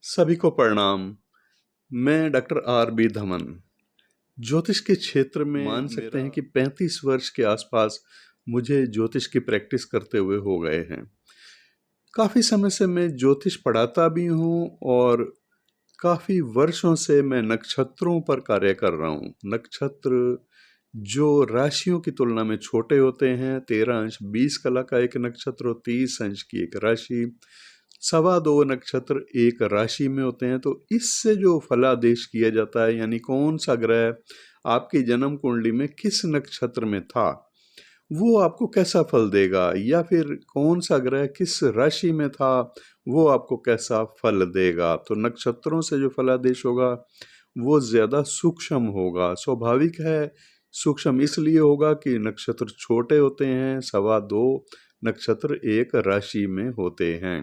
सभी को प्रणाम। मैं डॉक्टर आर बी धमन ज्योतिष के क्षेत्र में मान सकते हैं कि 35 वर्ष के आसपास मुझे ज्योतिष की प्रैक्टिस करते हुए हो गए हैं। काफ़ी समय से मैं ज्योतिष पढ़ाता भी हूँ और काफ़ी वर्षों से मैं नक्षत्रों पर कार्य कर रहा हूँ। नक्षत्र जो राशियों की तुलना में छोटे होते हैं, 13 अंश 20 कला का एक नक्षत्र और 30 अंश की एक राशि, 2.25 नक्षत्र एक राशि में होते हैं। तो इससे जो फलादेश किया जाता है, यानी कौन सा ग्रह आपकी जन्म कुंडली में किस नक्षत्र में था, वो आपको कैसा फल देगा, या फिर कौन सा ग्रह किस राशि में था, वो आपको कैसा फल देगा। तो नक्षत्रों से जो फलादेश होगा वो ज़्यादा सूक्ष्म होगा। स्वाभाविक है, सूक्ष्म इसलिए होगा कि नक्षत्र छोटे होते हैं, 2.25 नक्षत्र एक राशि में होते हैं।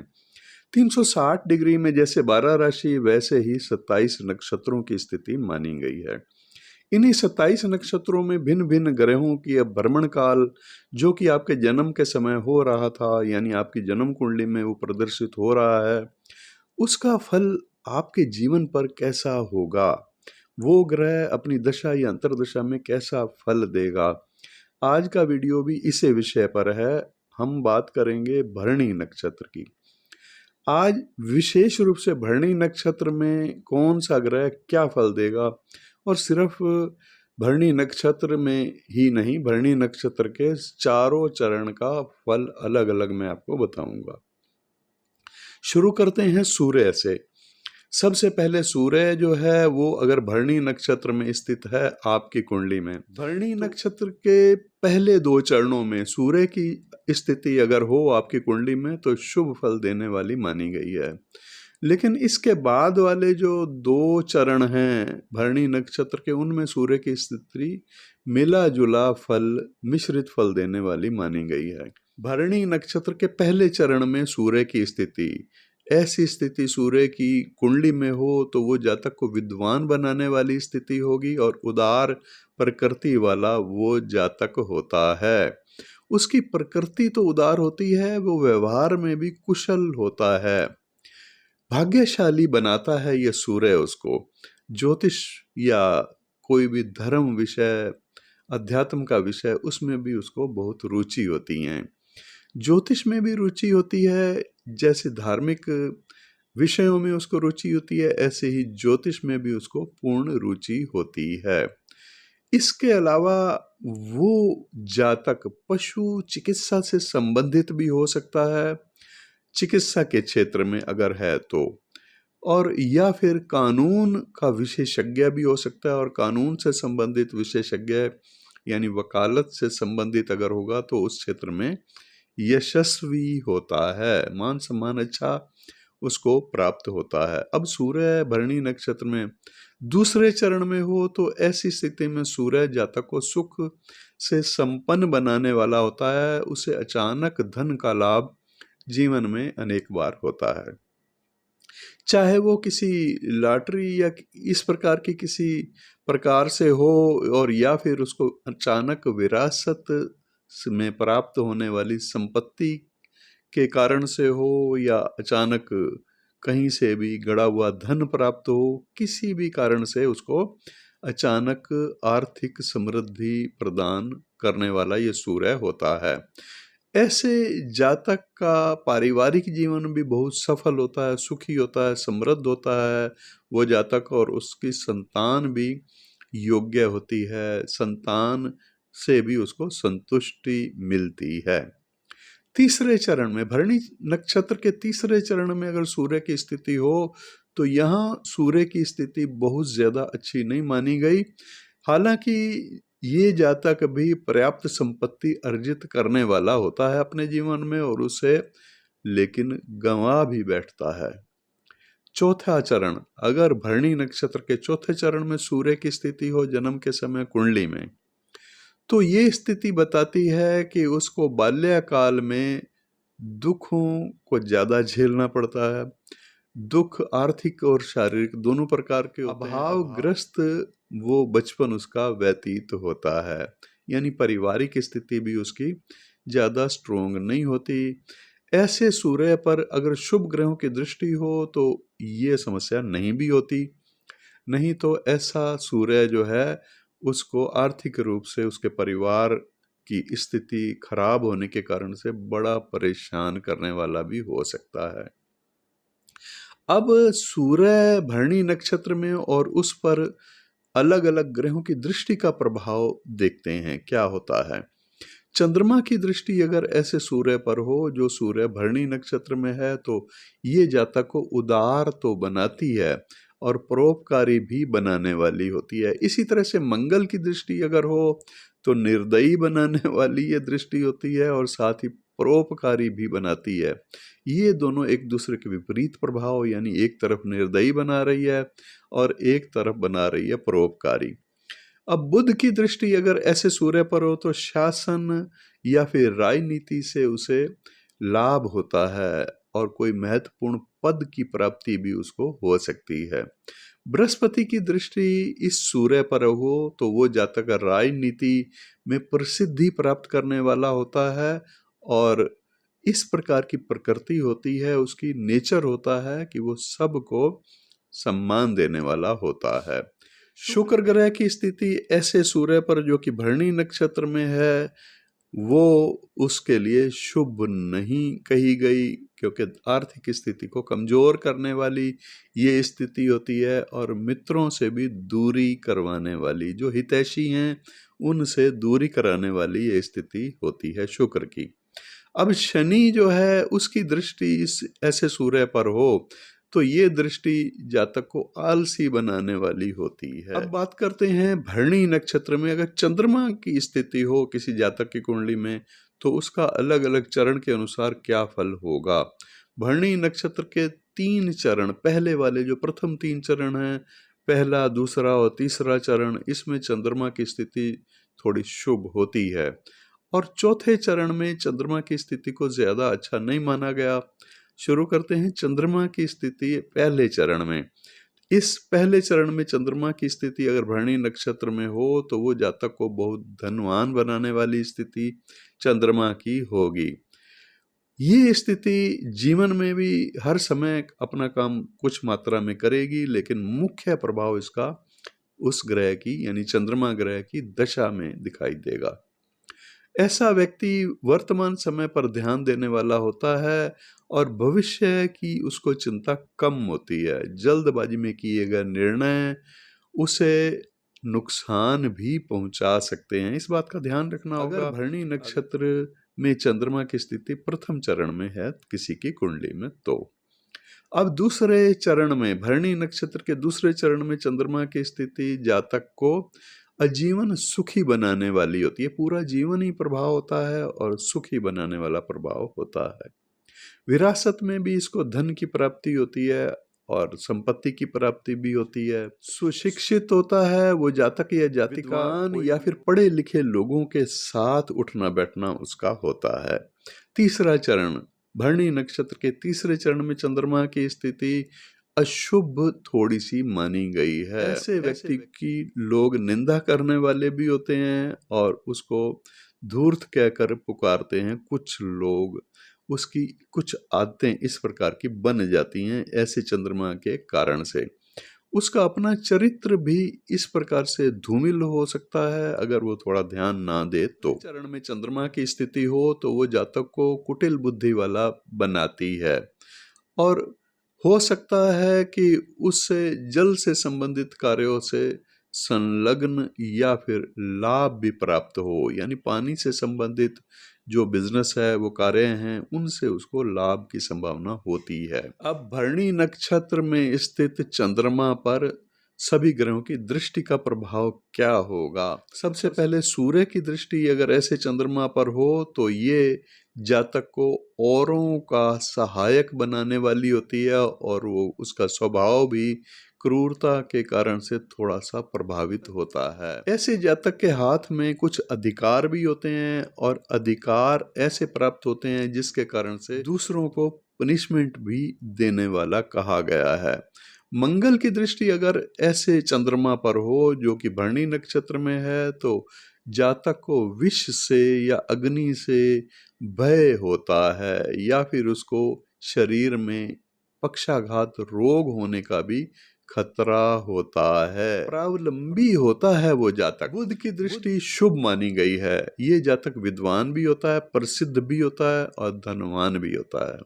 360 डिग्री में जैसे 12 राशि, वैसे ही 27 नक्षत्रों की स्थिति मानी गई है। इन्हीं 27 नक्षत्रों में भिन्न भिन्न ग्रहों की अब भ्रमण काल जो कि आपके जन्म के समय हो रहा था, यानी आपकी जन्म कुंडली में वो प्रदर्शित हो रहा है, उसका फल आपके जीवन पर कैसा होगा, वो ग्रह अपनी दशा या अंतर्दशा में कैसा फल देगा। आज का वीडियो भी इसी विषय पर है। हम बात करेंगे भरणी नक्षत्र की। आज विशेष रूप से भरणी नक्षत्र में कौन सा ग्रह क्या फल देगा, और सिर्फ भरणी नक्षत्र में ही नहीं, भरणी नक्षत्र के चारों चरण का फल अलग अलग मैं आपको बताऊंगा। शुरू करते हैं सूर्य से। सबसे पहले सूर्य जो है वो अगर भरणी नक्षत्र में स्थित है आपकी कुंडली में, भरणी नक्षत्र के पहले 2 चरणों में सूर्य की स्थिति अगर हो आपकी कुंडली में तो शुभ फल देने वाली मानी गई है। लेकिन इसके बाद वाले जो 2 चरण हैं भरणी नक्षत्र के, उनमें सूर्य की स्थिति मिला जुला फल, मिश्रित फल देने वाली मानी गई है। भरणी नक्षत्र के पहले चरण में सूर्य की स्थिति, ऐसी स्थिति सूर्य की कुंडली में हो तो वो जातक को विद्वान बनाने वाली स्थिति होगी और उदार प्रकृति वाला वो जातक होता है। उसकी प्रकृति तो उदार होती है, वो व्यवहार में भी कुशल होता है, भाग्यशाली बनाता है ये सूर्य उसको। ज्योतिष या कोई भी धर्म विषय, अध्यात्म का विषय, उसमें भी उसको बहुत रुचि होती है। ज्योतिष में भी रुचि होती है, जैसे धार्मिक विषयों में उसको रुचि होती है, ऐसे ही ज्योतिष में भी उसको पूर्ण रुचि होती है। इसके अलावा वो जातक पशु चिकित्सा से संबंधित भी हो सकता है, चिकित्सा के क्षेत्र में अगर है तो, और या फिर कानून का विशेषज्ञ भी हो सकता है, और कानून से संबंधित विशेषज्ञ यानी वकालत से संबंधित अगर होगा तो उस क्षेत्र में यशस्वी होता है, मान सम्मान अच्छा उसको प्राप्त होता है। अब सूर्य भरणी नक्षत्र में दूसरे चरण में हो तो ऐसी स्थिति में सूर्य जातक को सुख से संपन्न बनाने वाला होता है। उसे अचानक धन का लाभ जीवन में अनेक बार होता है, चाहे वो किसी लॉटरी या इस प्रकार की किसी प्रकार से हो, और या फिर उसको अचानक विरासत में प्राप्त होने वाली संपत्ति के कारण से हो, या अचानक कहीं से भी गड़ा हुआ धन प्राप्त हो, किसी भी कारण से उसको अचानक आर्थिक समृद्धि प्रदान करने वाला ये सूर्य होता है। ऐसे जातक का पारिवारिक जीवन भी बहुत सफल होता है, सुखी होता है, समृद्ध होता है वो जातक, और उसकी संतान भी योग्य होती है, संतान से भी उसको संतुष्टि मिलती है। तीसरे चरण में, भरणी नक्षत्र के तीसरे चरण में अगर सूर्य की स्थिति हो तो यहाँ सूर्य की स्थिति बहुत ज्यादा अच्छी नहीं मानी गई। हालांकि ये जातक भी पर्याप्त संपत्ति अर्जित करने वाला होता है अपने जीवन में, और उसे लेकिन गंवा भी बैठता है। चौथा चरण, अगर भरणी नक्षत्र के चौथे चरण में सूर्य की स्थिति हो जन्म के समय कुंडली में, तो ये स्थिति बताती है कि उसको बाल्यकाल में दुखों को ज्यादा झेलना पड़ता है। दुख आर्थिक और शारीरिक दोनों प्रकार के होते हैं। अभावग्रस्त वो बचपन उसका व्यतीत होता है, यानी पारिवारिक स्थिति भी उसकी ज्यादा स्ट्रोंग नहीं होती। ऐसे सूर्य पर अगर शुभ ग्रहों की दृष्टि हो तो ये समस्या नहीं भी होती। नहीं तो ऐसा सूर्य जो है उसको आर्थिक रूप से उसके परिवार की स्थिति खराब होने के कारण से बड़ा परेशान करने वाला भी हो सकता है। अब सूर्य भरणी नक्षत्र में और उस पर अलग अलग ग्रहों की दृष्टि का प्रभाव देखते हैं क्या होता है। चंद्रमा की दृष्टि अगर ऐसे सूर्य पर हो जो सूर्य भरणी नक्षत्र में है तो ये जातक को उदार तो बनाती है और परोपकारी भी बनाने वाली होती है। इसी तरह से मंगल की दृष्टि अगर हो तो निर्दयी बनाने वाली ये दृष्टि होती है और साथ ही परोपकारी भी बनाती है। ये दोनों एक दूसरे के विपरीत प्रभाव, यानी एक तरफ निर्दयी बना रही है और एक तरफ बना रही है परोपकारी। अब बुध की दृष्टि अगर ऐसे सूर्य पर हो तो शासन या फिर राजनीति से उसे लाभ होता है और कोई महत्वपूर्ण पद की प्राप्ति भी उसको हो सकती है। बृहस्पति की दृष्टि इस सूर्य पर हो तो वो जातक राजनीति में प्रसिद्धि प्राप्त करने वाला होता है और इस प्रकार की प्रकृति होती है, उसकी नेचर होता है कि वो सबको सम्मान देने वाला होता है। शुक्र ग्रह की स्थिति ऐसे सूर्य पर जो कि भरणी नक्षत्र में है वो उसके लिए शुभ नहीं कही गई, क्योंकि आर्थिक स्थिति को कमजोर करने वाली ये स्थिति होती है और मित्रों से भी दूरी करवाने वाली, जो हितैषी हैं उनसे दूरी कराने वाली ये स्थिति होती है शुक्र की। अब शनि जो है उसकी दृष्टि इस ऐसे सूर्य पर हो तो ये दृष्टि जातक को आलसी बनाने वाली होती है। अब बात करते हैं भरणी नक्षत्र में अगर चंद्रमा की स्थिति हो किसी जातक की कुंडली में तो उसका अलग अलग चरण के अनुसार क्या फल होगा। भरणी नक्षत्र के 3 चरण, पहले वाले जो प्रथम 3 चरण हैं, पहला, दूसरा और तीसरा चरण, इसमें चंद्रमा की स्थिति थोड़ी शुभ होती है और चौथे चरण में चंद्रमा की स्थिति को ज्यादा अच्छा नहीं माना गया। शुरू करते हैं चंद्रमा की स्थिति पहले चरण में। इस पहले चरण में चंद्रमा की स्थिति अगर भरणी नक्षत्र में हो तो वो जातक को बहुत धनवान बनाने वाली स्थिति चंद्रमा की होगी। ये स्थिति जीवन में भी हर समय अपना काम कुछ मात्रा में करेगी, लेकिन मुख्य प्रभाव इसका उस ग्रह की यानी चंद्रमा ग्रह की दशा में दिखाई देगा। ऐसा व्यक्ति वर्तमान समय पर ध्यान देने वाला होता है और भविष्य की उसको चिंता कम होती है। जल्दबाजी में किए गए निर्णय उसे नुकसान भी पहुंचा सकते हैं, इस बात का ध्यान रखना होगा। अगर भरणी नक्षत्र में चंद्रमा की स्थिति प्रथम चरण में है किसी की कुंडली में तो अब दूसरे चरण में, भरणी नक्षत्र के दूसरे चरण में चंद्रमा की स्थिति जातक को आजीवन सुखी बनाने वाली होती है। पूरा जीवन ही प्रभाव होता है और सुखी बनाने वाला प्रभाव होता है। विरासत में भी इसको धन की प्राप्ति होती है और संपत्ति की प्राप्ति भी होती है। सुशिक्षित होता है वो जातक या जातिका या फिर पढ़े लिखे लोगों के साथ उठना बैठना उसका होता है। तीसरा चरण, भरणी नक्षत्र के तीसरे चरण में चंद्रमा की स्थिति अशुभ थोड़ी सी मानी गई है। ऐसे व्यक्ति की लोग निंदा करने वाले भी होते हैं और उसको धूर्त कहकर पुकारते हैं। कुछ लोग उसकी कुछ आदतें इस प्रकार की बन जाती हैं ऐसे चंद्रमा के कारण से। उसका अपना चरित्र भी इस प्रकार से धूमिल हो सकता है अगर वो थोड़ा ध्यान ना दे तो। चरण में चंद्रमा की स्थिति हो तो वो जातक को कुटिल बुद्धि वाला बनाती है और हो सकता है कि उससे जल से संबंधित कार्यों से संलग्न या फिर लाभ भी प्राप्त हो, यानी पानी से संबंधित जो बिजनेस है वो कार्य हैं उनसे उसको लाभ की संभावना होती है। अब भरणी नक्षत्र में स्थित चंद्रमा पर सभी ग्रहों की दृष्टि का प्रभाव क्या होगा। सबसे पहले सूर्य की दृष्टि अगर ऐसे चंद्रमा पर हो तो ये जातक को औरों का सहायक बनाने वाली होती है और वो उसका स्वभाव भी क्रूरता के कारण से थोड़ा सा प्रभावित होता है। ऐसे जातक के हाथ में कुछ अधिकार भी होते हैं और अधिकार ऐसे प्राप्त होते हैं जिसके कारण से दूसरों को पनिशमेंट भी देने वाला कहा गया है। मंगल की दृष्टि अगर ऐसे चंद्रमा पर हो जो कि भरणी नक्षत्र में है तो जातक को विष से या अग्नि से भय होता है या फिर उसको शरीर में पक्षाघात रोग होने का भी खतरा होता है। प्रावलंबी होता है वो जातक। बुध की दृष्टि शुभ मानी गई है। ये जातक विद्वान भी होता है, प्रसिद्ध भी होता है और धनवान भी होता है।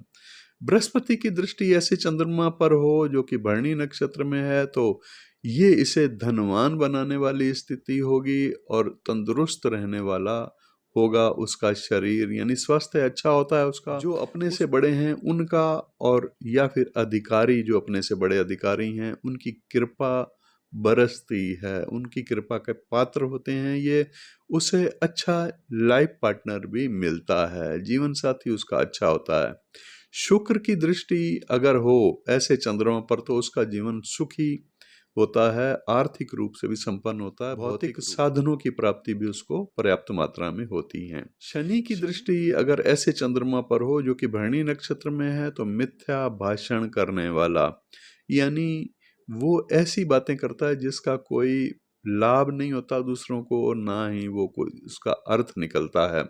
बृहस्पति की दृष्टि ऐसे चंद्रमा पर हो जो कि भरणी नक्षत्र में है तो ये इसे धनवान बनाने वाली स्थिति होगी और तंदुरुस्त रहने वाला होगा उसका शरीर, यानी स्वास्थ्य अच्छा होता है उसका। जो अपने से बड़े हैं उनका और या फिर अधिकारी जो अपने से बड़े अधिकारी हैं उनकी कृपा बरसती है, उनकी कृपा के पात्र होते हैं ये। उसे अच्छा लाइफ पार्टनर भी मिलता है, जीवन साथी उसका अच्छा होता है। शुक्र की दृष्टि अगर हो ऐसे चंद्रमा पर तो उसका जीवन सुखी होता है, आर्थिक रूप से भी संपन्न होता है, भौतिक साधनों की प्राप्ति भी उसको पर्याप्त मात्रा में होती है। शनि की दृष्टि अगर ऐसे चंद्रमा पर हो जो कि भरणी नक्षत्र में है तो मिथ्या भाषण करने वाला, यानी वो ऐसी बातें करता है जिसका कोई लाभ नहीं होता दूसरों को और ना ही वो कोई उसका अर्थ निकलता है।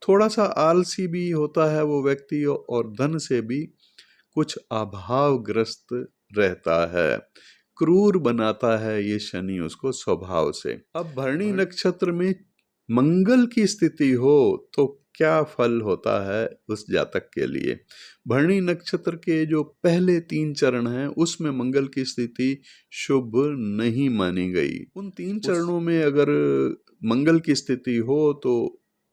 थोड़ा सा आलसी भी होता है वो व्यक्ति और धन से भी कुछ अभावग्रस्त रहता है। क्रूर बनाता है ये शनि उसको स्वभाव से। अब भरणी नक्षत्र में मंगल की स्थिति हो तो क्या फल होता है उस जातक के लिए। भरणी नक्षत्र के जो पहले 3 चरण हैं उसमें मंगल की स्थिति शुभ नहीं मानी गई। उन 3 चरणों में अगर मंगल की स्थिति हो तो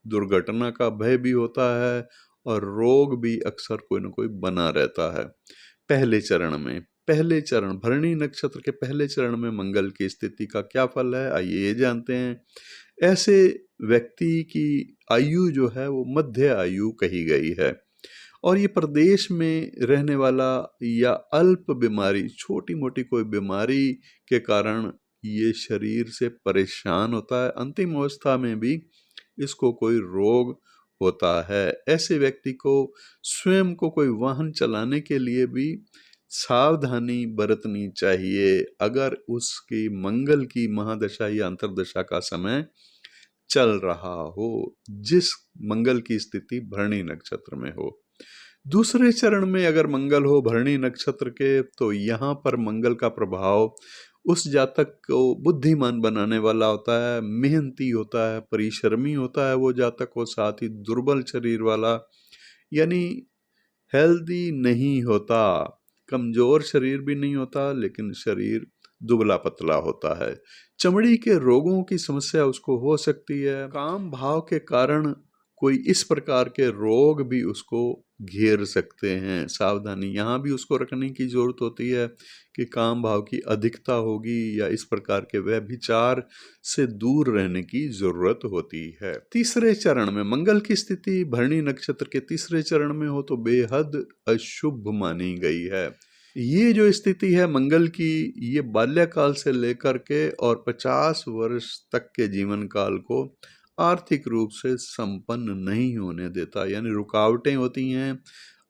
दुर्घटना का भय भी होता है और रोग भी अक्सर कोई ना कोई बना रहता है। पहले चरण भरणी नक्षत्र के पहले चरण में मंगल की स्थिति का क्या फल है, आइए ये जानते हैं। ऐसे व्यक्ति की आयु जो है वो मध्य आयु कही गई है और ये प्रदेश में रहने वाला या अल्प बीमारी, छोटी मोटी कोई बीमारी के कारण ये शरीर से परेशान होता है। अंतिम अवस्था में भी इसको कोई रोग होता है। ऐसे व्यक्ति को स्वयं को कोई वाहन चलाने के लिए भी सावधानी बरतनी चाहिए अगर उसकी मंगल की महादशा या अंतर्दशा का समय चल रहा हो, जिस मंगल की स्थिति भरणी नक्षत्र में हो। दूसरे चरण में अगर मंगल हो भरणी नक्षत्र के तो यहाँ पर मंगल का प्रभाव उस जातक को बुद्धिमान बनाने वाला होता है, मेहनती होता है, परिश्रमी होता है वो जातक को, साथ ही दुर्बल शरीर वाला यानी हेल्दी नहीं होता, कमजोर शरीर भी नहीं होता लेकिन शरीर दुबला पतला होता है। चमड़ी के रोगों की समस्या उसको हो सकती है। काम भाव के कारण कोई इस प्रकार के रोग भी उसको घेर सकते हैं। सावधानी यहाँ भी उसको रखने की जरूरत होती है कि काम भाव की अधिकता होगी या इस प्रकार के व्यभिचार से दूर रहने की जरूरत होती है। तीसरे चरण में मंगल की स्थिति भरणी नक्षत्र के तीसरे चरण में हो तो बेहद अशुभ मानी गई है। ये जो स्थिति है मंगल की, ये बाल्यकाल से लेकर के और 50 वर्ष तक के जीवन काल को आर्थिक रूप से संपन्न नहीं होने देता, यानी रुकावटें होती हैं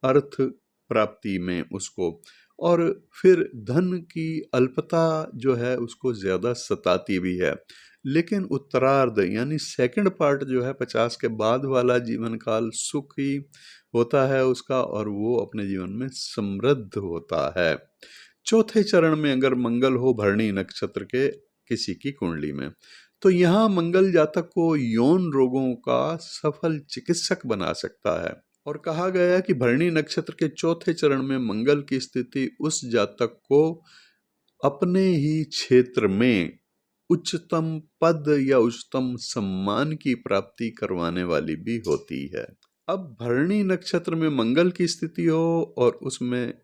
अर्थ प्राप्ति में उसको, और फिर धन की अल्पता जो है उसको ज़्यादा सताती भी है। लेकिन उत्तरार्ध यानी सेकंड पार्ट जो है 50 के बाद वाला जीवन काल सुखी होता है उसका और वो अपने जीवन में समृद्ध होता है। चौथे चरण में अगर मंगल हो भरणी नक्षत्र के किसी की कुंडली में तो यहाँ मंगल जातक को यौन रोगों का सफल चिकित्सक बना सकता है। और कहा गया है कि भरणी नक्षत्र के चौथे चरण में मंगल की स्थिति उस जातक को अपने ही क्षेत्र में उच्चतम पद या उच्चतम सम्मान की प्राप्ति करवाने वाली भी होती है। अब भरणी नक्षत्र में मंगल की स्थिति हो और उसमें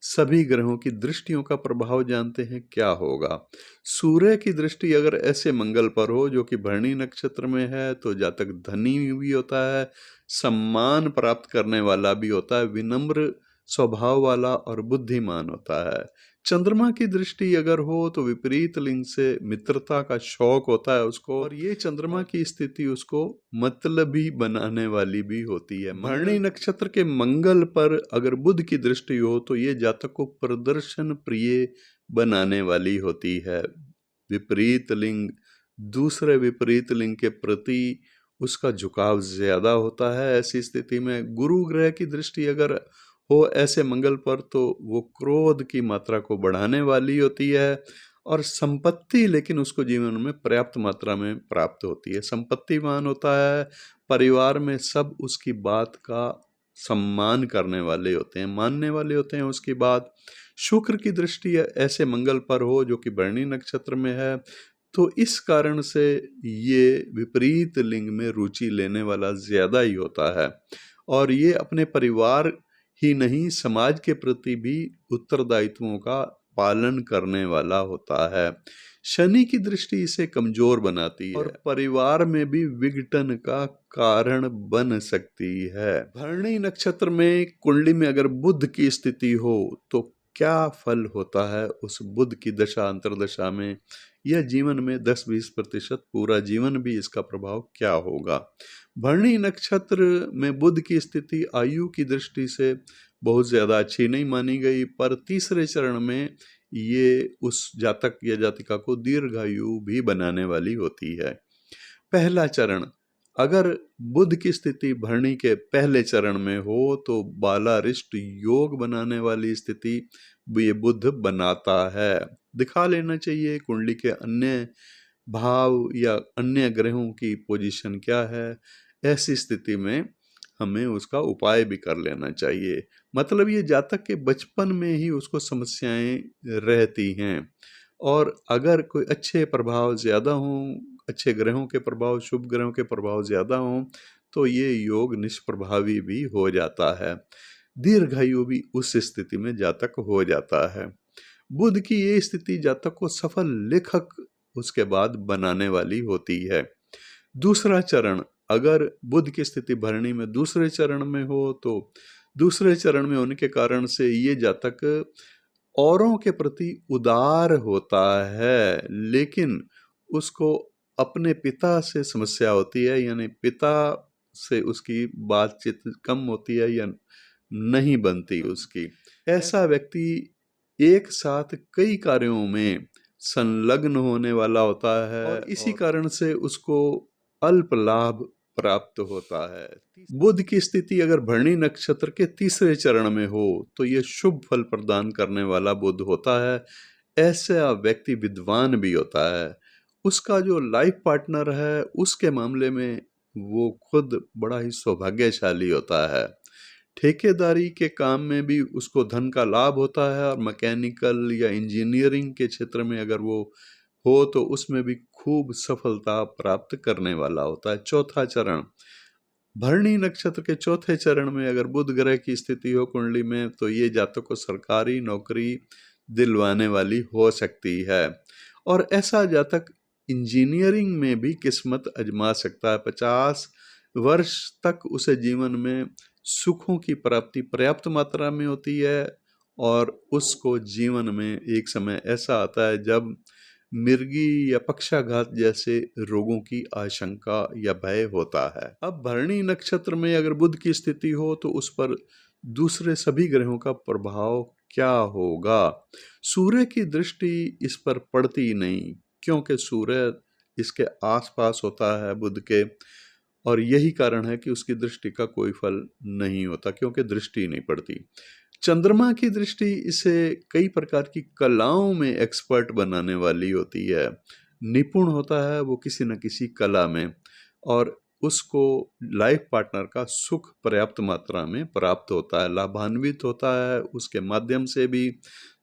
सभी ग्रहों की दृष्टियों का प्रभाव जानते हैं क्या होगा। सूर्य की दृष्टि अगर ऐसे मंगल पर हो जो कि भरणी नक्षत्र में है तो जातक धनी भी होता है, सम्मान प्राप्त करने वाला भी होता है, विनम्र स्वभाव वाला और बुद्धिमान होता है। चंद्रमा की दृष्टि अगर हो तो विपरीत लिंग से मित्रता का शौक होता है उसको, और ये चंद्रमा की स्थिति उसको मतलबी बनाने वाली भी होती है। भरणी नक्षत्र के मंगल पर अगर बुध की दृष्टि हो तो ये जातक को प्रदर्शन प्रिय बनाने वाली होती है। विपरीत लिंग दूसरे विपरीत लिंग के प्रति उसका झुकाव ज्यादा होता है। ऐसी स्थिति में गुरु ग्रह की दृष्टि अगर हो ऐसे मंगल पर तो वो क्रोध की मात्रा को बढ़ाने वाली होती है, और संपत्ति लेकिन उसको जीवन में पर्याप्त मात्रा में प्राप्त होती है। संपत्तिवान होता है, परिवार में सब उसकी बात का सम्मान करने वाले होते हैं, मानने वाले होते हैं उसकी बात। शुक्र की दृष्टि ऐसे मंगल पर हो जो कि भरणी नक्षत्र में है, तो इस कारण से ये विपरीत लिंग में रुचि लेने वाला ज्यादा ही होता है, और ये अपने परिवार ही नहीं समाज के प्रति भी उत्तरदायित्वों का पालन करने वाला होता है। शनि की दृष्टि इसे कमजोर बनाती है और परिवार में भी विघटन का कारण बन सकती है। भरणी नक्षत्र में कुंडली में अगर बुध की स्थिति हो तो क्या फल होता है उस बुध की दशा अंतरदशा में, यह जीवन में 10-20% पूरा जीवन भी इसका प्रभाव क्या होगा। भरणी नक्षत्र में बुध की स्थिति आयु की दृष्टि से बहुत ज्यादा अच्छी नहीं मानी गई, पर तीसरे चरण में ये उस जातक या जातिका को दीर्घायु भी बनाने वाली होती है। पहला चरण, अगर बुध की स्थिति भरणी के पहले चरण में हो तो बालारिष्ट योग बनाने वाली स्थिति ये बुध बनाता है। दिखा लेना चाहिए कुंडली के अन्य भाव या अन्य ग्रहों की पोजीशन क्या है, ऐसी स्थिति में हमें उसका उपाय भी कर लेना चाहिए। मतलब ये जातक के बचपन में ही उसको समस्याएं रहती हैं, और अगर कोई अच्छे प्रभाव ज्यादा हों, अच्छे ग्रहों के प्रभाव, शुभ ग्रहों के प्रभाव ज्यादा हों, तो ये योग निष्प्रभावी भी हो जाता है। दीर्घायु भी उस स्थिति में जातक हो जाता है। बुध की ये स्थिति जातक को सफल लेखक उसके बाद बनाने वाली होती है। दूसरा चरण, अगर बुध की स्थिति भरणी में दूसरे चरण में हो तो दूसरे चरण में होने के कारण से ये जातक औरों के प्रति उदार होता है, लेकिन उसको अपने पिता से समस्या होती है, यानी पिता से उसकी बातचीत कम होती है या नहीं बनती उसकी। ऐसा व्यक्ति एक साथ कई कार्यों में संलग्न होने वाला होता है, और इसी कारण से उसको अल्प लाभ प्राप्त होता है। बुध की स्थिति अगर भरणी नक्षत्र के तीसरे चरण में हो तो यह शुभ फल प्रदान करने वाला बुध होता है। ऐसा व्यक्ति विद्वान भी होता है। उसका जो लाइफ पार्टनर है उसके मामले में वो खुद बड़ा ही सौभाग्यशाली होता है। ठेकेदारी के काम में भी उसको धन का लाभ होता है, और मैकेनिकल या इंजीनियरिंग के क्षेत्र में अगर वो हो तो उसमें भी खूब सफलता प्राप्त करने वाला होता है। चौथा चरण, भरणी नक्षत्र के चौथे चरण में अगर बुध ग्रह की स्थिति हो कुंडली में तो ये जातक को सरकारी नौकरी दिलवाने वाली हो सकती है, और ऐसा जातक इंजीनियरिंग में भी किस्मत आजमा सकता है। 50 वर्ष तक उसे जीवन में सुखों की प्राप्ति पर्याप्त मात्रा में होती है, और उसको जीवन में एक समय ऐसा आता है जब मिर्गी या पक्षाघात जैसे रोगों की आशंका या भय होता है। अब भरणी नक्षत्र में अगर बुध की स्थिति हो तो उस पर दूसरे सभी ग्रहों का प्रभाव क्या होगा। सूर्य की दृष्टि इस पर पड़ती नहीं, क्योंकि सूर्य इसके आसपास होता है बुध के, और यही कारण है कि उसकी दृष्टि का कोई फल नहीं होता, क्योंकि दृष्टि नहीं पड़ती। चंद्रमा की दृष्टि इसे कई प्रकार की कलाओं में एक्सपर्ट बनाने वाली होती है। निपुण होता है वो किसी न किसी कला में, और उसको लाइफ पार्टनर का सुख पर्याप्त मात्रा में प्राप्त होता है, लाभान्वित होता है। उसके माध्यम से भी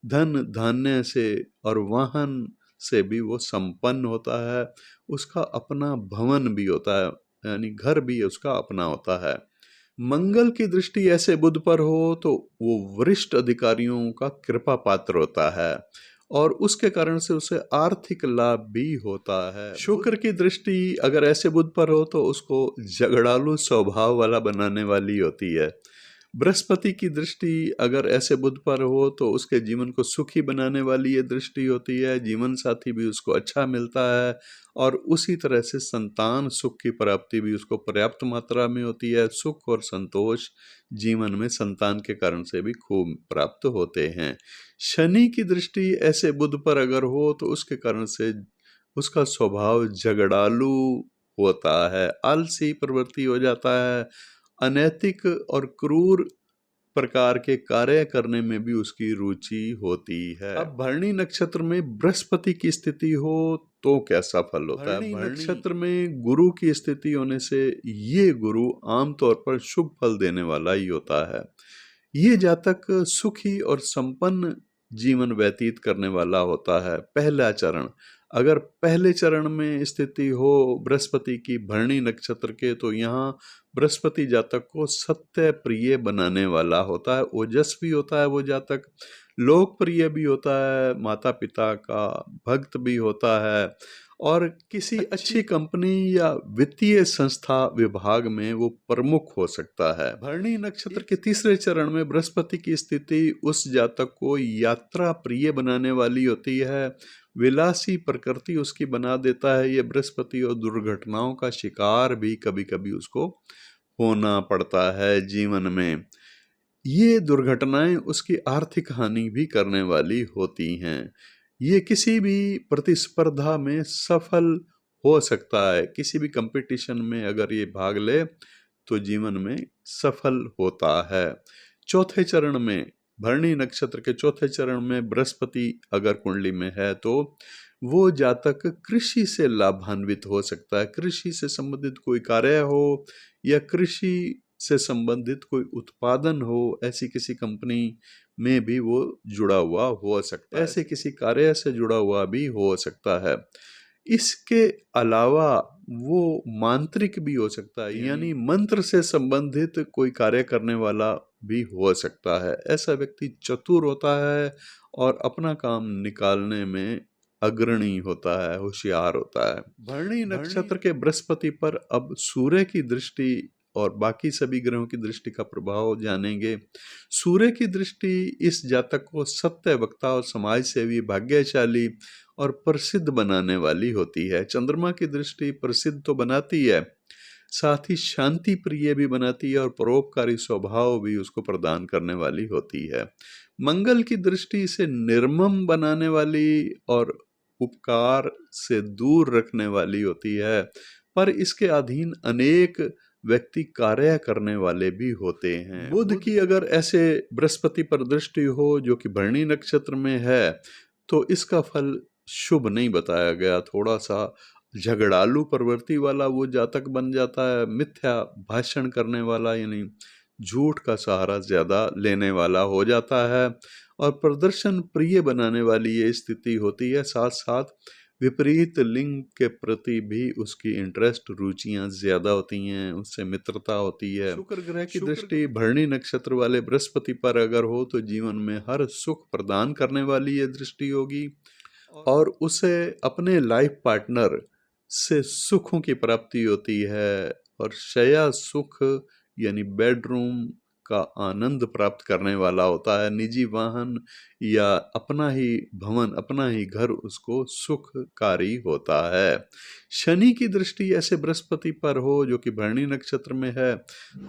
धन धान्य से और वाहन से भी वो संपन्न होता है। उसका अपना भवन भी होता है, यानी घर भी उसका अपना होता है। मंगल की दृष्टि ऐसे बुध पर हो तो वो वरिष्ठ अधिकारियों का कृपा पात्र होता है, और उसके कारण से उसे आर्थिक लाभ भी होता है। शुक्र की दृष्टि अगर ऐसे बुध पर हो तो उसको झगड़ालू स्वभाव वाला बनाने वाली होती है। बृहस्पति की दृष्टि अगर ऐसे बुध पर हो तो उसके जीवन को सुखी बनाने वाली ये दृष्टि होती है। जीवन साथी भी उसको अच्छा मिलता है, और उसी तरह से संतान सुख की प्राप्ति भी उसको पर्याप्त मात्रा में होती है। सुख और संतोष जीवन में संतान के कारण से भी खूब प्राप्त होते हैं। शनि की दृष्टि ऐसे बुध पर अगर हो तो उसके कारण से उसका स्वभाव झगड़ालू होता है, आलसी प्रवृत्ति हो जाता है, अनैतिक और क्रूर प्रकार के कार्य करने में भी उसकी रुचि होती है। अब भरणी नक्षत्र में बृहस्पति की स्थिति हो तो कैसा फल होता है? भरणी नक्षत्र में गुरु की स्थिति होने से ये गुरु आमतौर पर शुभ फल देने वाला ही होता है। ये जातक सुखी और संपन्न जीवन व्यतीत करने वाला होता है। पहला चरण, अगर पहले चरण में स्थिति हो बृहस्पति की भरणी नक्षत्र के, तो यहाँ बृहस्पति जातक को सत्य प्रिय बनाने वाला होता है, ओजस्वी होता है वो जातक, लोकप्रिय भी होता है, माता पिता का भक्त भी होता है और किसी अच्छी कंपनी या वित्तीय संस्था विभाग में वो प्रमुख हो सकता है। भरणी नक्षत्र के तीसरे चरण में बृहस्पति की स्थिति उस जातक को यात्रा प्रिय बनाने वाली होती है, विलासी प्रकृति उसकी बना देता है ये बृहस्पति, और दुर्घटनाओं का शिकार भी कभी कभी उसको होना पड़ता है जीवन में। ये दुर्घटनाएं उसकी आर्थिक हानि भी करने वाली होती हैं। ये किसी भी प्रतिस्पर्धा में सफल हो सकता है, किसी भी कंपटीशन में अगर ये भाग ले तो जीवन में सफल होता है। चौथे चरण में, भरणी नक्षत्र के चौथे चरण में बृहस्पति अगर कुंडली में है तो वो जातक कृषि से लाभान्वित हो सकता है। कृषि से संबंधित कोई कार्य हो या कृषि से संबंधित कोई उत्पादन हो, ऐसी किसी कंपनी में भी वो जुड़ा हुआ हो सकता है, ऐसे किसी कार्य से जुड़ा हुआ भी हो सकता है। इसके अलावा वो मांत्रिक भी हो सकता है, यानी मंत्र से संबंधित कोई कार्य करने वाला भी हो सकता है। ऐसा व्यक्ति चतुर होता है और अपना काम निकालने में अग्रणी होता है, होशियार होता है। भरणी नक्षत्र के बृहस्पति पर अब सूर्य की दृष्टि और बाकी सभी ग्रहों की दृष्टि का प्रभाव जानेंगे। सूर्य की दृष्टि इस जातक को सत्य वक्ता और समाज सेवी, भाग्यशाली और प्रसिद्ध बनाने वाली होती है। चंद्रमा की दृष्टि प्रसिद्ध तो बनाती है, साथ ही शांति प्रिय भी बनाती है और परोपकारी स्वभाव भी उसको प्रदान करने वाली होती है। मंगल की दृष्टि इसे निर्मम बनाने वाली और उपकार से दूर रखने वाली होती है, पर इसके अधीन अनेक व्यक्ति कार्य करने वाले भी होते हैं। बुध की अगर ऐसे बृहस्पति पर दृष्टि हो जो कि भरणी नक्षत्र में है तो इसका फल शुभ नहीं बताया गया। थोड़ा सा झगड़ालू प्रवृत्ति वाला वो जातक बन जाता है, मिथ्या भाषण करने वाला, यानी झूठ का सहारा ज्यादा लेने वाला हो जाता है और प्रदर्शन प्रिय बनाने वाली ये स्थिति होती है। साथ साथ विपरीत लिंग के प्रति भी उसकी इंटरेस्ट, रुचियां ज्यादा होती हैं, उससे मित्रता होती है। शुक्र ग्रह की दृष्टि भरणी नक्षत्र वाले बृहस्पति पर अगर हो तो जीवन में हर सुख प्रदान करने वाली ये दृष्टि होगी और उसे अपने लाइफ पार्टनर से सुखों की प्राप्ति होती है और शया सुख यानी बेडरूम का आनंद प्राप्त करने वाला होता है। निजी वाहन या अपना ही भवन, अपना ही घर उसको सुखकारी होता है। शनि की दृष्टि ऐसे बृहस्पति पर हो जो कि भरणी नक्षत्र में है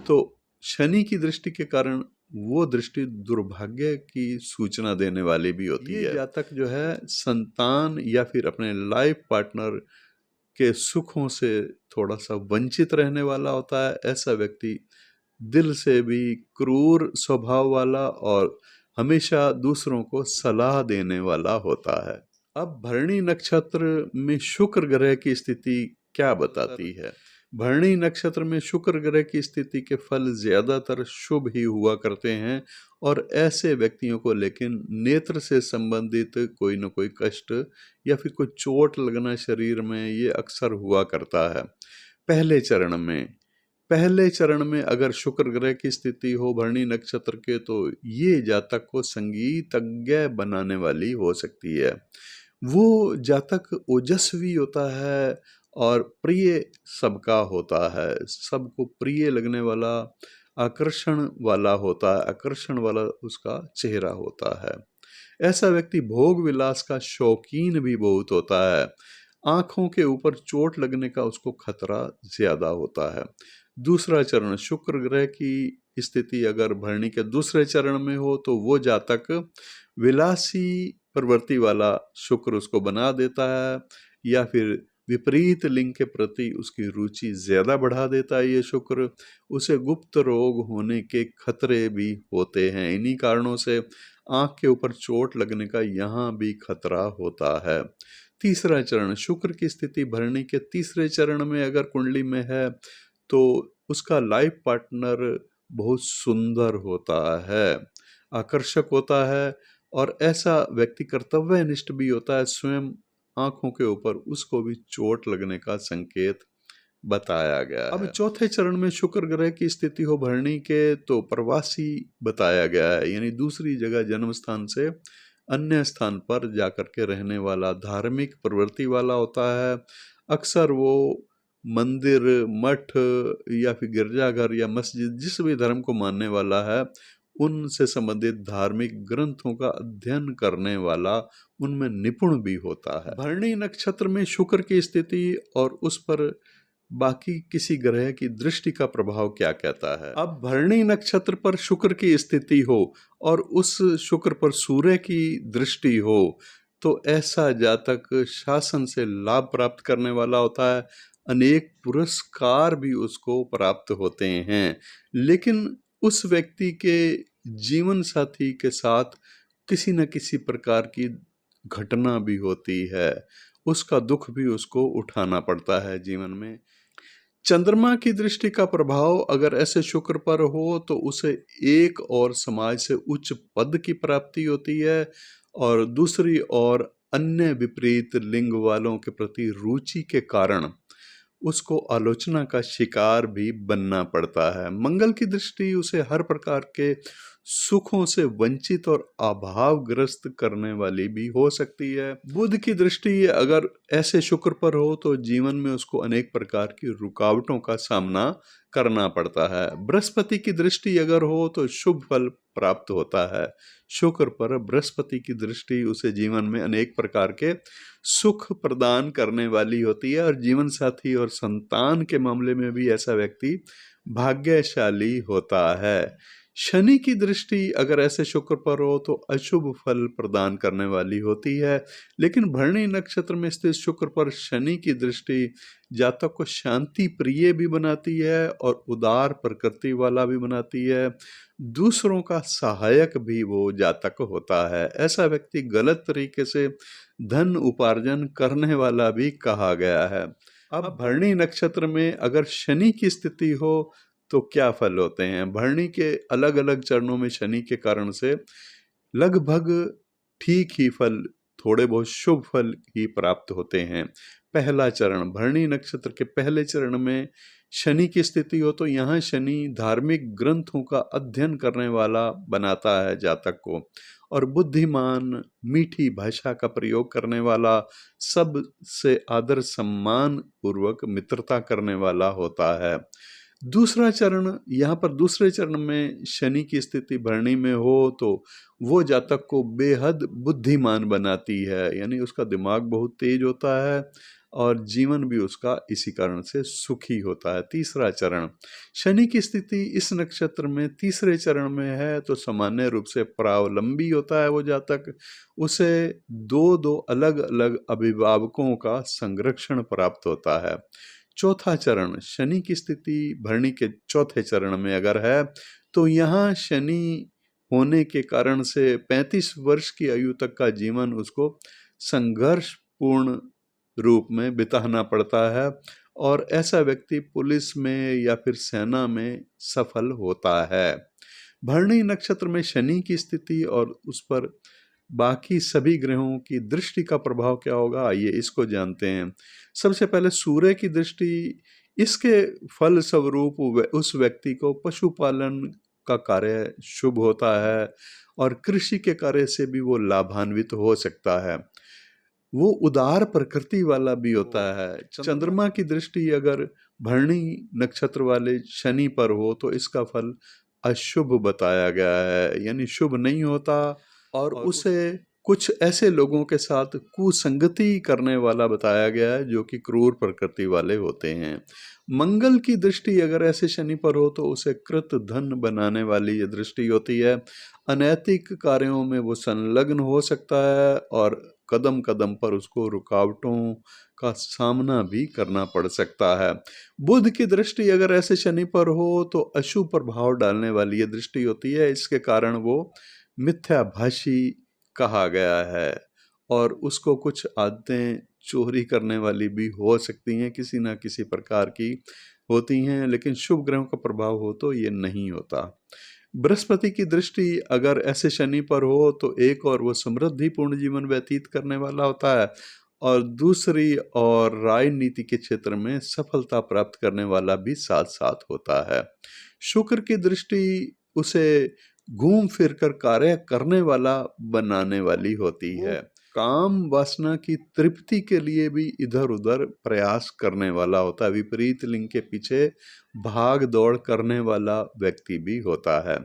तो शनि की दृष्टि के कारण वो दृष्टि दुर्भाग्य की सूचना देने वाली भी होती है। जातक जो है संतान या फिर अपने लाइफ पार्टनर के सुखों से थोड़ा सा वंचित रहने वाला होता है। ऐसा व्यक्ति दिल से भी क्रूर स्वभाव वाला और हमेशा दूसरों को सलाह देने वाला होता है। अब भरणी नक्षत्र में शुक्र ग्रह की स्थिति क्या बताती है? भरणी नक्षत्र में शुक्र ग्रह की स्थिति के फल ज्यादातर शुभ ही हुआ करते हैं और ऐसे व्यक्तियों को लेकिन नेत्र से संबंधित कोई न कोई कष्ट या फिर कोई चोट लगना शरीर में ये अक्सर हुआ करता है। पहले चरण में अगर शुक्र ग्रह की स्थिति हो भरणी नक्षत्र के तो ये जातक को संगीतज्ञ बनाने वाली हो सकती है। वो जातक ओजस्वी होता है और प्रिय सबका होता है, सबको प्रिय लगने वाला, आकर्षण वाला होता है, आकर्षण वाला उसका चेहरा होता है। ऐसा व्यक्ति भोग विलास का शौकीन भी बहुत होता है। आंखों के ऊपर चोट लगने का उसको खतरा ज्यादा होता है। दूसरा चरण, शुक्र ग्रह की स्थिति अगर भरणी के दूसरे चरण में हो तो वो जातक विलासी प्रवृत्ति वाला शुक्र उसको बना देता है या फिर विपरीत लिंग के प्रति उसकी रुचि ज्यादा बढ़ा देता है ये शुक्र। उसे गुप्त रोग होने के खतरे भी होते हैं। इन्हीं कारणों से आंख के ऊपर चोट लगने का यहाँ भी खतरा होता है। तीसरा चरण, शुक्र की स्थिति भरणी के तीसरे चरण में अगर कुंडली में है तो उसका लाइफ पार्टनर बहुत सुंदर होता है, आकर्षक होता है और ऐसा व्यक्ति कर्तव्यनिष्ठ भी होता है। स्वयं आंखों के ऊपर उसको भी चोट लगने का संकेत बताया गया है। अब चौथे चरण में शुक्र ग्रह की स्थिति हो भरणी के तो प्रवासी बताया गया है, यानी दूसरी जगह जन्म स्थान से अन्य स्थान पर जाकर के रहने वाला, धार्मिक प्रवृत्ति वाला होता है। अक्सर वो मंदिर, मठ या फिर गिरजाघर या मस्जिद, जिस भी धर्म को मानने वाला है, उनसे संबंधित धार्मिक ग्रंथों का अध्ययन करने वाला, उनमें निपुण भी होता है। भरणी नक्षत्र में शुक्र की स्थिति और उस पर बाकी किसी ग्रह की दृष्टि का प्रभाव क्या कहता है। अब भरणी नक्षत्र पर शुक्र की स्थिति हो और उस शुक्र पर सूर्य की दृष्टि हो तो ऐसा जातक शासन से लाभ प्राप्त करने वाला होता है। अनेक पुरस्कार भी उसको प्राप्त होते हैं, लेकिन उस व्यक्ति के जीवन साथी के साथ किसी न किसी प्रकार की घटना भी होती है, उसका दुख भी उसको उठाना पड़ता है जीवन में। चंद्रमा की दृष्टि का प्रभाव अगर ऐसे शुक्र पर हो तो उसे एक और समाज से उच्च पद की प्राप्ति होती है और दूसरी ओर अन्य विपरीत लिंग वालों के प्रति रुचि के कारण उसको आलोचना का शिकार भी बनना पड़ता है। मंगल की दृष्टि उसे हर प्रकार के सुखों से वंचित और अभावग्रस्त करने वाली भी हो सकती है। बुध की दृष्टि अगर ऐसे शुक्र पर हो तो जीवन में उसको अनेक प्रकार की रुकावटों का सामना करना पड़ता है। बृहस्पति की दृष्टि अगर हो तो शुभ फल प्राप्त होता है। शुक्र पर बृहस्पति की दृष्टि उसे जीवन में अनेक प्रकार के सुख प्रदान करने वाली होती है और जीवन साथी और संतान के मामले में भी ऐसा व्यक्ति भाग्यशाली होता है। शनि की दृष्टि अगर ऐसे शुक्र पर हो तो अशुभ फल प्रदान करने वाली होती है, लेकिन भरणी नक्षत्र में स्थित शुक्र पर शनि की दृष्टि जातक को शांति प्रिय भी बनाती है और उदार प्रकृति वाला भी बनाती है। दूसरों का सहायक भी वो जातक होता है। ऐसा व्यक्ति गलत तरीके से धन उपार्जन करने वाला भी कहा गया है। अब भरणी नक्षत्र में अगर शनि की स्थिति हो तो क्या फल होते हैं। भरणी के अलग अलग चरणों में शनि के कारण से लगभग ठीक ही फल, थोड़े बहुत शुभ फल ही प्राप्त होते हैं। पहला चरण, भरणी नक्षत्र के पहले चरण में शनि की स्थिति हो तो यहाँ शनि धार्मिक ग्रंथों का अध्ययन करने वाला बनाता है जातक को और बुद्धिमान, मीठी भाषा का प्रयोग करने वाला, सबसे आदर सम्मान पूर्वक मित्रता करने वाला होता है। दूसरा चरण, यहाँ पर दूसरे चरण में शनि की स्थिति भरणी में हो तो वो जातक को बेहद बुद्धिमान बनाती है, यानी उसका दिमाग बहुत तेज होता है और जीवन भी उसका इसी कारण से सुखी होता है। तीसरा चरण, शनि की स्थिति इस नक्षत्र में तीसरे चरण में है तो सामान्य रूप से परावलंबी होता है वो जातक। उसे दो दो अलग अलग अभिभावकों का संरक्षण प्राप्त होता है। चौथा चरण, शनि की स्थिति भरणी के चौथे चरण में अगर है तो यहाँ शनि होने के कारण से 35 वर्ष की आयु तक का जीवन उसको संघर्षपूर्ण रूप में बिताना पड़ता है और ऐसा व्यक्ति पुलिस में या फिर सेना में सफल होता है। भरणी नक्षत्र में शनि की स्थिति और उस पर बाकी सभी ग्रहों की दृष्टि का प्रभाव क्या होगा, आइए इसको जानते हैं। सबसे पहले सूर्य की दृष्टि, इसके फल स्वरूप उस व्यक्ति को पशुपालन का कार्य शुभ होता है और कृषि के कार्य से भी वो लाभान्वित हो सकता है। वो उदार प्रकृति वाला भी होता है। चंद्रमा की दृष्टि अगर भरणी नक्षत्र वाले शनि पर हो तो इसका फल अशुभ बताया गया है, यानी शुभ नहीं होता और उसे कुछ ऐसे लोगों के साथ कुसंगति करने वाला बताया गया है जो कि क्रूर प्रकृति वाले होते हैं। मंगल की दृष्टि अगर ऐसे शनि पर हो तो उसे कृत धन बनाने वाली ये दृष्टि होती है। अनैतिक कार्यों में वो संलग्न हो सकता है और कदम कदम पर उसको रुकावटों का सामना भी करना पड़ सकता है। बुध की दृष्टि अगर ऐसे शनि पर हो तो अशुभ प्रभाव डालने वाली ये दृष्टि होती है, इसके कारण वो मिथ्याभाषी कहा गया है और उसको कुछ आदतें चोरी करने वाली भी हो सकती हैं, किसी ना किसी प्रकार की होती हैं, लेकिन शुभ ग्रहों का प्रभाव हो तो ये नहीं होता। बृहस्पति की दृष्टि अगर ऐसे शनि पर हो तो एक और वो समृद्धिपूर्ण जीवन व्यतीत करने वाला होता है और दूसरी और राजनीति के क्षेत्र में सफलता प्राप्त करने वाला भी साथ साथ होता है। शुक्र की दृष्टि उसे घूम फिर कर कार्य करने वाला बनाने वाली होती है। काम वासना की तृप्ति के लिए भी इधर उधर प्रयास करने वाला होता है, विपरीत लिंग के पीछे भाग दौड़ करने वाला व्यक्ति भी होता है।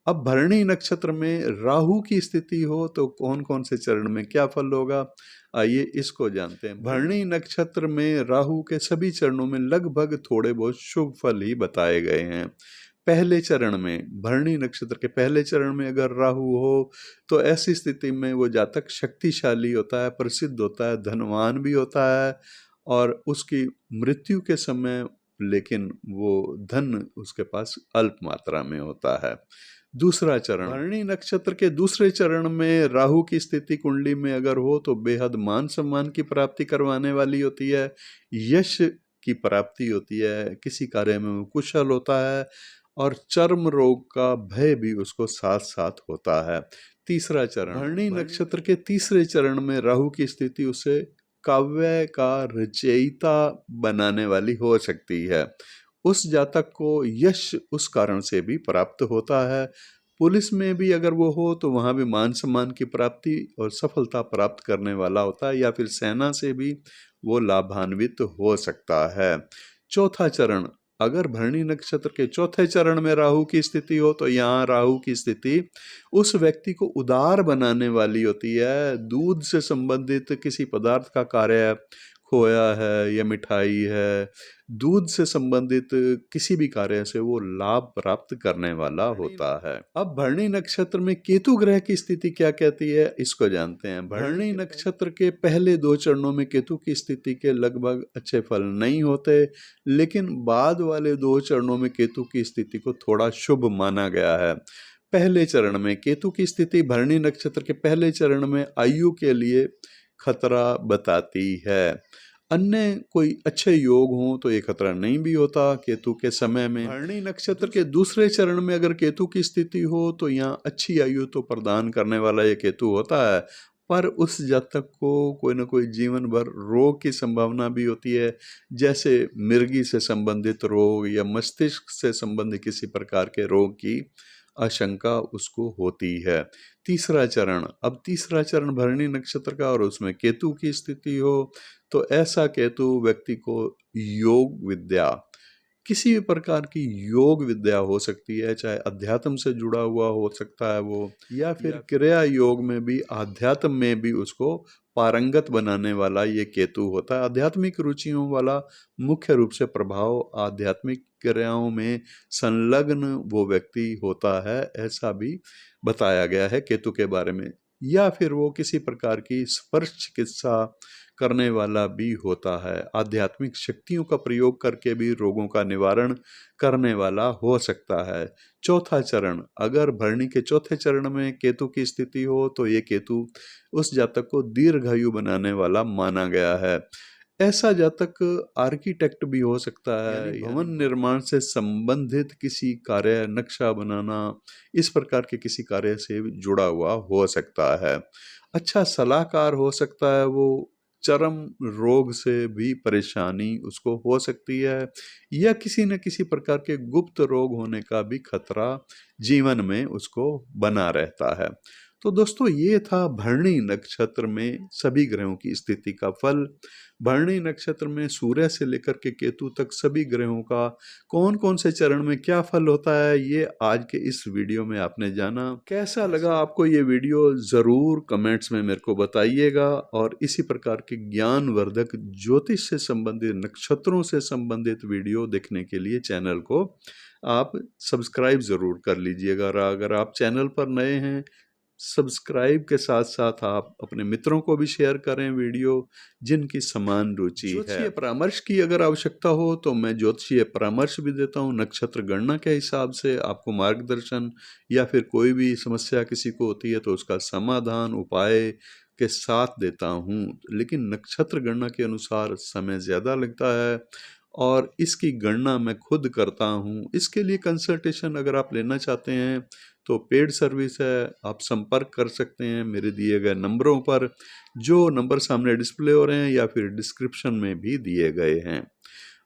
अब भरणी नक्षत्र में राहु की स्थिति हो तो कौन कौन से चरण में क्या फल होगा, आइए इसको जानते हैं। भरणी नक्षत्र में राहु के सभी चरणों में लगभग थोड़े बहुत शुभ फल ही बताए गए हैं। पहले चरण में, भरणी नक्षत्र के पहले चरण में अगर राहु हो तो ऐसी स्थिति में वो जातक शक्तिशाली होता है, प्रसिद्ध होता है, धनवान भी होता है और उसकी मृत्यु के समय लेकिन वो धन उसके पास अल्प मात्रा में होता है। दूसरा चरण, भरणी नक्षत्र के दूसरे चरण में राहु की स्थिति कुंडली में अगर हो तो बेहद मान सम्मान की प्राप्ति करवाने वाली होती है, यश की प्राप्ति होती है, किसी कार्य में वो कुशल होता है और चर्म रोग का भय भी उसको साथ साथ होता है। तीसरा चरण, भरणी नक्षत्र के तीसरे चरण में राहु की स्थिति उसे काव्य का रचयिता बनाने वाली हो सकती है। उस जातक को यश उस कारण से भी प्राप्त होता है। पुलिस में भी अगर वो हो तो वहाँ भी मान सम्मान की प्राप्ति और सफलता प्राप्त करने वाला होता है, या फिर सेना से भी वो लाभान्वित हो सकता है। चौथा चरण, अगर भरणी नक्षत्र के चौथे चरण में राहु की स्थिति हो तो यहाँ राहु की स्थिति उस व्यक्ति को उदार बनाने वाली होती है। दूध से संबंधित किसी पदार्थ का कार्य, खोया है या मिठाई है, दूध से संबंधित किसी भी कार्य से वो लाभ प्राप्त करने वाला होता है। अब भरणी नक्षत्र में केतु ग्रह की स्थिति क्या कहती है, इसको जानते हैं। भरणी नक्षत्र के पहले 2 चरणों में केतु की स्थिति के लगभग अच्छे फल नहीं होते, लेकिन बाद वाले 2 चरणों में केतु की स्थिति को थोड़ा शुभ माना गया है। पहले चरण में केतु की स्थिति भरणी नक्षत्र के पहले चरण में आयु के लिए खतरा बताती है। अन्य कोई अच्छे योग हों तो ये खतरा नहीं भी होता केतु के समय में। भरणी नक्षत्र के दूसरे चरण में अगर केतु की स्थिति हो तो यहाँ अच्छी आयु तो प्रदान करने वाला ये केतु होता है, पर उस जातक को कोई ना कोई जीवन भर रोग की संभावना भी होती है, जैसे मिर्गी से संबंधित रोग या मस्तिष्क से संबंधित किसी प्रकार के रोग की आशंका उसको होती है। तीसरा चरण, अब तीसरा चरण भरणी नक्षत्र का और उसमें केतु की स्थिति हो तो ऐसा केतु व्यक्ति को योग विद्या, किसी भी प्रकार की योग विद्या हो सकती है, चाहे अध्यात्म से जुड़ा हुआ हो सकता है वो, या फिर क्रिया योग में भी, आध्यात्म में भी उसको पारंगत बनाने वाला ये केतु होता है। आध्यात्मिक रुचियों वाला मुख्य रूप से प्रभाव आध्यात्मिक क्रियाओं में संलग्न वो व्यक्ति होता है, ऐसा भी बताया गया है केतु के बारे में। या फिर वो किसी प्रकार की स्पर्श चिकित्सा करने वाला भी होता है, आध्यात्मिक शक्तियों का प्रयोग करके भी रोगों का निवारण करने वाला हो सकता है। चौथा चरण, अगर भरणी के चौथे चरण में केतु की स्थिति हो तो ये केतु उस जातक को दीर्घायु बनाने वाला माना गया है। ऐसा जातक आर्किटेक्ट भी हो सकता है, भवन निर्माण से संबंधित किसी कार्य, नक्शा बनाना, इस प्रकार के किसी कार्य से जुड़ा हुआ हो सकता है। अच्छा सलाहकार हो सकता है वो, चरम रोग से भी परेशानी उसको हो सकती है, या किसी न किसी प्रकार के गुप्त रोग होने का भी खतरा जीवन में उसको बना रहता है। तो दोस्तों ये था भरणी नक्षत्र में सभी ग्रहों की स्थिति का फल। भरणी नक्षत्र में सूर्य से लेकर के केतु तक सभी ग्रहों का कौन कौन से चरण में क्या फल होता है, ये आज के इस वीडियो में आपने जाना। कैसा लगा आपको ये वीडियो ज़रूर कमेंट्स में मेरे को बताइएगा, और इसी प्रकार के ज्ञानवर्धक ज्योतिष से संबंधित, नक्षत्रों से संबंधित वीडियो देखने के लिए चैनल को आप सब्सक्राइब ज़रूर कर लीजिएगा। अगर आप चैनल पर नए हैं सब्सक्राइब के साथ साथ आप अपने मित्रों को भी शेयर करें वीडियो जिनकी समान रुचि है। ज्योतिषीय परामर्श की अगर आवश्यकता हो तो मैं ज्योतिषीय परामर्श भी देता हूँ। नक्षत्र गणना के हिसाब से आपको मार्गदर्शन, या फिर कोई भी समस्या किसी को होती है तो उसका समाधान उपाय के साथ देता हूँ। लेकिन नक्षत्र गणना के अनुसार समय ज़्यादा लगता है और इसकी गणना मैं खुद करता हूँ। इसके लिए कंसल्टेशन अगर आप लेना चाहते हैं तो पेड सर्विस है, आप संपर्क कर सकते हैं मेरे दिए गए नंबरों पर, जो नंबर सामने डिस्प्ले हो रहे हैं या फिर डिस्क्रिप्शन में भी दिए गए हैं।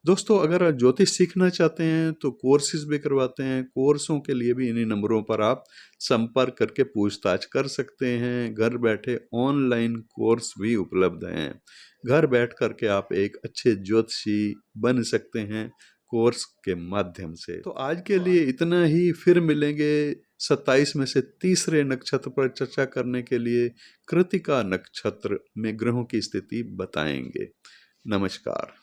दोस्तों, अगर आप ज्योतिष सीखना चाहते हैं तो कोर्सेज भी करवाते हैं। कोर्सों के लिए भी इन्हीं नंबरों पर आप संपर्क करके पूछताछ कर सकते हैं। घर बैठे ऑनलाइन कोर्स भी उपलब्ध हैं। घर बैठ करके आप एक अच्छे ज्योतिषी बन सकते हैं कोर्स के माध्यम से। तो आज के लिए इतना ही, फिर मिलेंगे 27 में से तीसरे नक्षत्र पर चर्चा करने के लिए। कृतिका नक्षत्र में ग्रहों की स्थिति बताएंगे। नमस्कार।